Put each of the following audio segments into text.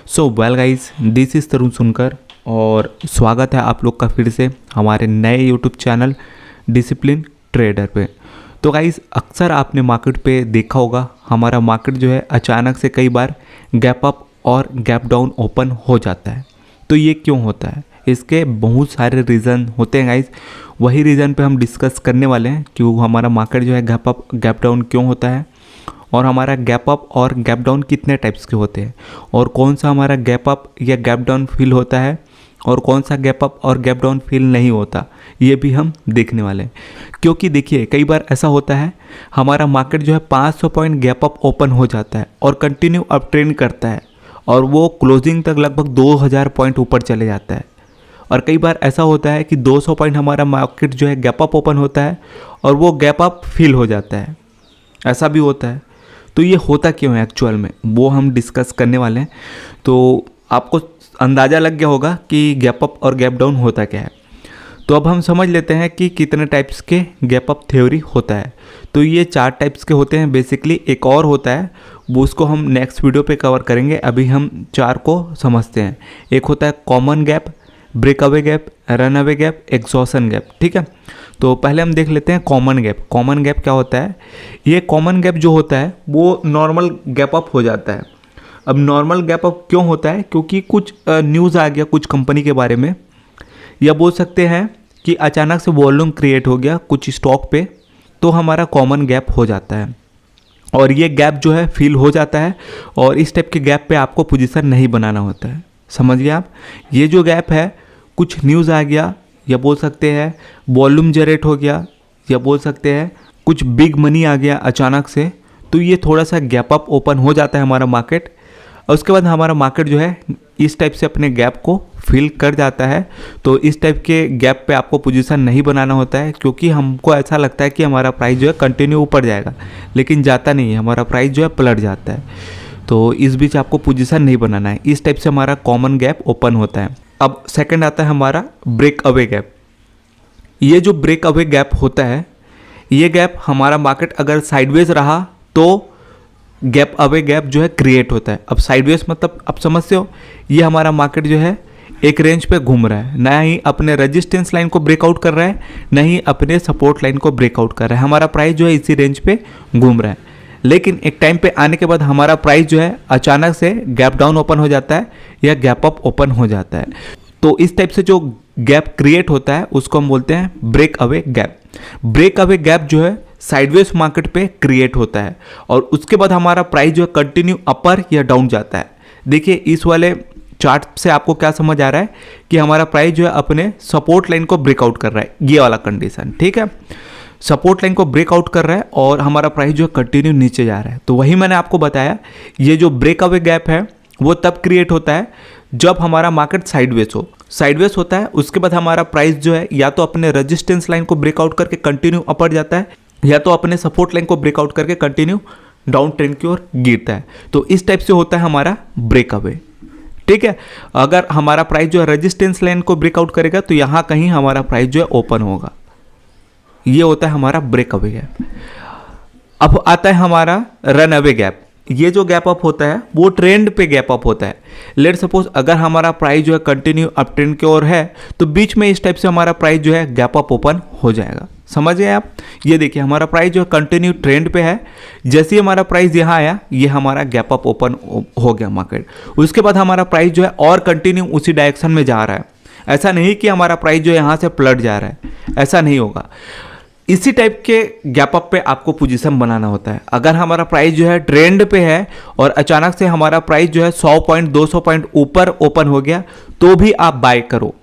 So well guys, this is Tarun Sunkar और स्वागत है आप लोग का फिर से हमारे नए यूट्यूब चैनल डिसिप्लिन ट्रेडर पे। तो गाइस, अक्सर आपने मार्केट पे देखा होगा हमारा मार्केट जो है अचानक से कई बार गैप अप और गैप डाउन ओपन हो जाता है। तो ये क्यों होता है? इसके बहुत सारे रीज़न होते हैं गाइस। वही रीज़न पे हम डिस्कस करने वाले हैं कि वो हमारा मार्केट जो है गैप अप गैप डाउन क्यों होता है और हमारा गैप अप और गैप डाउन कितने टाइप्स के होते हैं और कौन सा हमारा गैप अप या गैप डाउन फील होता है और कौन सा गैप अप और गैप डाउन फील नहीं होता, ये भी हम देखने वाले हैं। क्योंकि देखिए, कई बार ऐसा होता है हमारा मार्केट जो है 500 पॉइंट गैप अप ओपन हो जाता है और कंटिन्यू अप ट्रेंड करता है और वो क्लोजिंग तक लगभग 2000 पॉइंट ऊपर चले जाता है। और कई बार ऐसा होता है कि 200 पॉइंट हमारा मार्केट जो है गैप अप ओपन होता है और वो गैप अप फील हो जाता है। ऐसा भी होता है। तो ये होता क्यों है एक्चुअल में, वो हम डिस्कस करने वाले हैं। तो आपको अंदाज़ा लग गया होगा कि गैप अप और गैप डाउन होता क्या है। तो अब हम समझ लेते हैं कि कितने टाइप्स के गैप अप थ्योरी होता है। तो ये 4 टाइप्स के होते हैं बेसिकली। एक और होता है, वो उसको हम नेक्स्ट वीडियो पे कवर करेंगे। अभी हम 4 को समझते हैं। एक होता है common gap, breakaway gap, run away gap, exhaustion gap. ठीक है, तो पहले हम देख लेते हैं कॉमन गैप। कॉमन गैप क्या होता है? ये कॉमन गैप जो होता है वो नॉर्मल गैप अप हो जाता है। अब नॉर्मल गैप अप क्यों होता है? क्योंकि कुछ न्यूज़ आ गया कुछ कंपनी के बारे में, या बोल सकते हैं कि अचानक से वॉल्यूम क्रिएट हो गया कुछ स्टॉक पे, तो हमारा कॉमन गैप हो जाता है और ये गैप जो है फील हो जाता है और इस टाइप के गैप पे आपको पोजीशन नहीं बनाना होता है। समझ गए आप? ये जो गैप है, कुछ न्यूज़ आ गया, या बोल सकते हैं वॉल्यूम जनरेट हो गया, या बोल सकते हैं कुछ बिग मनी आ गया अचानक से, तो ये थोड़ा सा गैप अप ओपन हो जाता है हमारा मार्केट। और उसके बाद हमारा मार्केट जो है इस टाइप से अपने गैप को फिल कर जाता है। तो इस टाइप के गैप पे आपको पोजीशन नहीं बनाना होता है, क्योंकि हमको ऐसा लगता है कि हमारा प्राइस जो है कंटिन्यू ऊपर जाएगा, लेकिन जाता नहीं है, हमारा प्राइस जो है पलट जाता है। तो इस बीच आपको पोजीशन नहीं बनाना है। इस टाइप से हमारा कॉमन गैप ओपन होता है। अब सेकंड आता है हमारा ब्रेक अवे गैप। ये जो ब्रेक अवे गैप होता है, ये गैप हमारा मार्केट अगर साइडवेज रहा तो गैप अवे गैप जो है क्रिएट होता है। अब साइडवेज मतलब आप समझते हो, ये हमारा मार्केट जो है एक रेंज पे घूम रहा है, ना ही अपने रेजिस्टेंस लाइन को ब्रेकआउट कर रहा है, ना ही अपने सपोर्ट लाइन को ब्रेकआउट कर रहा है। हमारा प्राइस जो है इसी रेंज पे घूम रहा है। लेकिन एक टाइम पे आने के बाद हमारा प्राइस जो है अचानक से गैप डाउन ओपन हो जाता है या गैप अप ओपन हो जाता है। तो इस टाइप से जो गैप क्रिएट होता है उसको हम बोलते हैं break away gap. Break away gap जो है साइडवेज मार्केट पे क्रिएट होता है और उसके बाद हमारा प्राइस जो है कंटिन्यू अपर या डाउन जाता है। देखिए, इस वाले चार्ट से आपको क्या समझ आ रहा है कि हमारा प्राइस जो है अपने सपोर्ट लाइन को ब्रेकआउट कर रहा है, ये वाला कंडीशन। ठीक है, सपोर्ट लाइन को ब्रेकआउट कर रहा है और हमारा प्राइस जो है कंटिन्यू नीचे जा रहा है। तो वही मैंने आपको बताया, ये जो ब्रेक अवे गैप है वो तब क्रिएट होता है जब हमारा मार्केट साइडवेज हो। साइडवेज होता है, उसके बाद हमारा प्राइस जो है या तो अपने रेजिस्टेंस लाइन को ब्रेकआउट करके कंटिन्यू अपर जाता है, या तो अपने सपोर्ट लाइन को ब्रेकआउट करके कंटिन्यू डाउन ट्रेंड की ओर गिरता है। तो इस टाइप से होता है हमारा ब्रेक अवे। ठीक है, अगर हमारा प्राइस जो है रेजिस्टेंस लाइन को ब्रेकआउट करेगा तो यहाँ कहीं हमारा प्राइस जो है ओपन होगा। ये होता है हमारा ब्रेक अवे गैप। अब आता है हमारा रन अवे गैप। ये जो गैप अप होता है वो ट्रेंड पे गैप अप होता है। लेट सपोज अगर हमारा प्राइस जो है कंटिन्यू अप ट्रेंड की ओर है तो बीच में इस टाइप से हमारा प्राइस जो है गैप अप ओपन हो जाएगा। समझ गए आप? ये देखिए, हमारा प्राइस जो है कंटिन्यू ट्रेंड पे है। जैसे ही हमारा प्राइस यहाँ आया, ये हमारा गैप अप ओपन हो गया मार्केट। उसके बाद हमारा प्राइस जो है और कंटिन्यू उसी डायरेक्शन में जा रहा है। ऐसा नहीं कि हमारा प्राइस जो है यहाँ से पलट जा रहा है, ऐसा नहीं होगा। इसी टाइप के गैप अप पे आपको पोजीशन बनाना होता है। अगर हमारा प्राइस जो है ट्रेंड पे है और अचानक से हमारा प्राइस जो है 100 पॉइंट 200 पॉइंट ऊपर ओपन हो गया, तो भी आप बाय करो।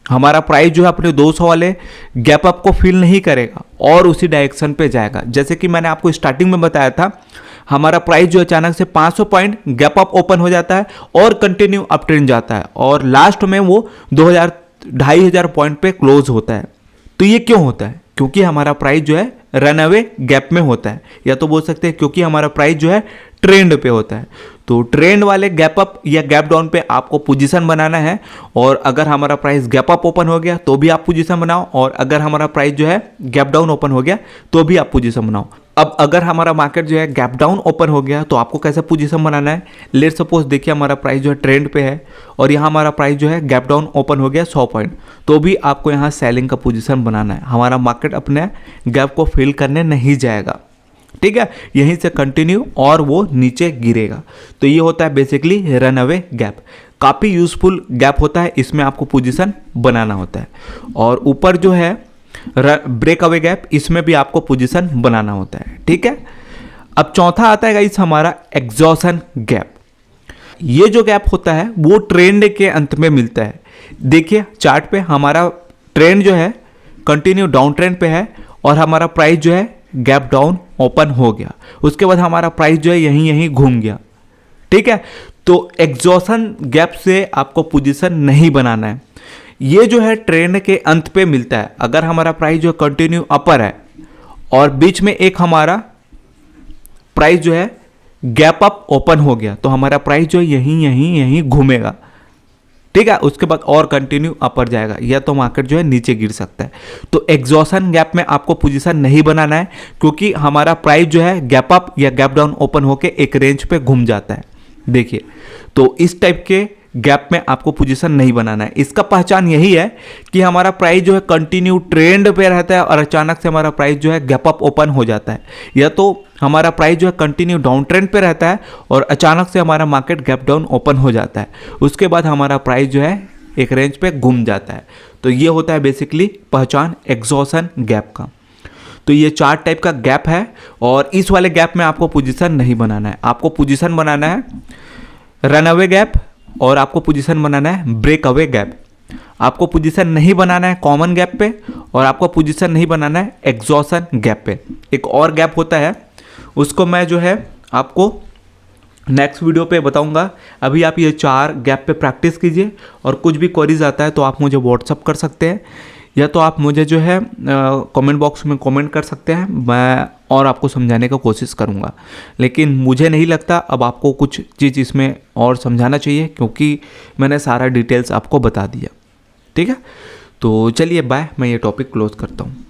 हमारा प्राइस जो है अपने 200 वाले गैप अप को फील नहीं करेगा और उसी डायरेक्शन पे जाएगा। जैसे कि मैंने आपको स्टार्टिंग में बताया था, हमारा प्राइस जो अचानक से 500 पॉइंट गैप अप ओपन हो जाता है और कंटिन्यू अप ट्रेंड जाता है और लास्ट में वो 2000 2500 पॉइंट पे क्लोज होता है। तो ये क्यों होता है? क्योंकि हमारा प्राइस जो है रन अवे गैप में होता है, या तो बोल सकते हैं क्योंकि हमारा प्राइस जो है ट्रेंड पे होता है। तो ट्रेंड वाले गैप अप या गैप डाउन पे आपको पोजीशन बनाना है। और अगर हमारा प्राइस गैप अप ओपन हो गया तो भी आप पोजीशन बनाओ, और अगर हमारा प्राइस जो है गैप डाउन ओपन हो गया तो भी आप पोजीशन बनाओ। अब अगर हमारा मार्केट जो है गैप डाउन ओपन हो गया तो आपको कैसा पोजीशन बनाना है। लेट सपोज देखिए हमारा प्राइस जो है ट्रेंड पे है और यहाँ हमारा प्राइस जो है गैप डाउन ओपन हो गया 100 पॉइंट, तो भी आपको यहाँ सेलिंग का पोजीशन बनाना है। हमारा मार्केट अपने गैप को फिल करने नहीं जाएगा, ठीक है, यहीं से कंटिन्यू और वो नीचे गिरेगा। तो ये होता है बेसिकली रन अवे गैप। काफ़ी यूजफुल गैप होता है, इसमें आपको पोजीशन बनाना होता है। और ऊपर जो है ब्रेक अवे गैप, इसमें भी आपको पोजीशन बनाना होता है, ठीक है। अब चौथा आता है गाइस हमारा एग्जॉशन गैप। ये जो गैप होता है वो ट्रेंड के अंत में मिलता है। देखिए चार्ट पे हमारा ट्रेंड जो है कंटिन्यू डाउन ट्रेंड पे है और हमारा प्राइस जो है गैप डाउन ओपन हो गया, उसके बाद हमारा प्राइस जो है यहीं घूम गया, ठीक है। तो एग्जॉशन गैप से आपको पोजीशन नहीं बनाना है। ये जो है ट्रेंड के अंत पे मिलता है। अगर हमारा प्राइस जो कंटिन्यू अपर है और बीच में एक हमारा प्राइस जो है गैप अप ओपन हो गया तो हमारा प्राइस जो है यहीं घूमेगा, ठीक है। उसके बाद और कंटिन्यू अपर जाएगा या तो मार्केट जो है नीचे गिर सकता है। तो एग्जॉशन गैप में आपको पोजीशन नहीं बनाना है क्योंकि हमारा प्राइस जो है गैप अप या गैप डाउन ओपन होके एक रेंज पे घूम जाता है। देखिए तो इस टाइप के गैप में आपको पोजीशन नहीं बनाना है। इसका पहचान यही है कि हमारा प्राइस जो है कंटिन्यू ट्रेंड पे रहता है और अचानक से हमारा प्राइस जो है गैप अप ओपन हो जाता है, या तो हमारा प्राइस जो है कंटिन्यू डाउन ट्रेंड पे रहता है और अचानक से हमारा मार्केट गैप डाउन ओपन हो जाता है, उसके बाद हमारा प्राइस जो है एक रेंज पे घूम जाता है। तो ये होता है बेसिकली पहचान एग्जॉशन गैप का। तो ये 4 टाइप का गैप है और इस वाले गैप में आपको पोजीशन नहीं बनाना है। आपको पोजीशन बनाना है रन अवे गैप और आपको पोजीशन बनाना है ब्रेक अवे गैप। आपको पोजीशन नहीं बनाना है कॉमन गैप पे और आपको पोजीशन नहीं बनाना है एग्जॉशन गैप पे। एक और गैप होता है, उसको मैं जो है आपको नेक्स्ट वीडियो पे बताऊंगा। अभी आप ये 4 गैप पे प्रैक्टिस कीजिए और कुछ भी क्वेरीज आता है तो आप मुझे व्हाट्सअप कर सकते हैं या तो आप मुझे जो है कमेंट बॉक्स में कमेंट कर सकते हैं, मैं और आपको समझाने का कोशिश करूंगा। लेकिन मुझे नहीं लगता अब आपको कुछ चीज़ इसमें और समझाना चाहिए क्योंकि मैंने सारा डिटेल्स आपको बता दिया, ठीक है। तो चलिए बाय, मैं ये टॉपिक क्लोज करता हूँ।